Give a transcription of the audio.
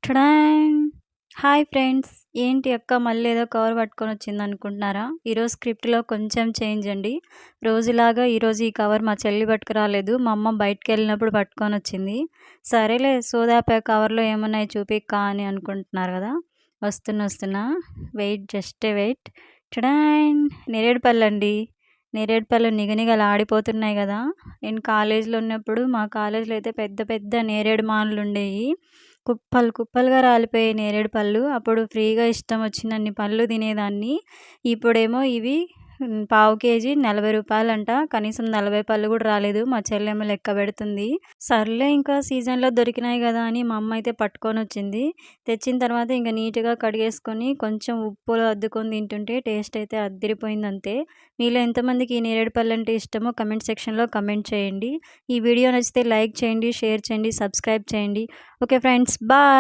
టడాన్! Hi friends. ఏంటి అక్క మళ్ళీ ఏదో కవర్ పట్టుకొనొచ్చిందనుకుంటున్నారా? ఈరోజు స్క్రిప్ట్‌లో కొంచెం చేంజ్ అండి. రోజులాగా ఈరోజు ఈ కవర్ మా చెల్లి పట్టుకురాలేదు. మా అమ్మ బయటికెళ్ళినప్పుడు పట్టుకొనొచ్చింది. సరేలే సోదాపా కవర్‌లో ఏమున్నాయి చూపియక్కా అని అనుకుంటున్నారు గదా! వస్తున్నా. Just wait. టడాన్! నేరేడు పళ్ళండి. నేరేడు పళ్ళు నిగనిగలాడిపోతున్నాయి గదా! నేను కాలేజీలో ఉన్నప్పుడు మా కాలేజీలో అయితే పెద్ద పెద్ద నేరేడు మానులుండేయి. కుప్పలుగా రాలిపోయాయి నేరేడు పళ్ళు. అప్పుడు ఫ్రీగా ఇష్టం వచ్చినన్ని పళ్ళు తినేదాన్ని. ఇప్పుడేమో ఇవి పావు కేజీ రూ. 40 కనీసం 40 పళ్ళు కూడా రాలేదు. మా చెల్లేమో లెక్కబెడుతుంది. సర్లే ఇంకా సీజన్‌లో దొరికినాయి గదా అని మా అమ్మ అయితే పట్టుకొనొచ్చింది. తెచ్చిన తర్వాత ఇంక నీట్‌గా కడిగేసుకొని కొంచెం ఉప్పులో అద్దుకొని తింటుంటే టేస్ట్ అయితే అద్దిరిపోయిందంతే. మీలో ఎంతమందికి ఈ నేరేడు పళ్ళంటే ఇష్టమో కమెంట్ సెక్షన్‌లో కమెంట్ చేయండి. ఈ వీడియో నచ్చితే లైక్ చేయండి, షేర్ చేయండి, సబ్స్క్రైబ్ చేయండి. Okay friends, bye.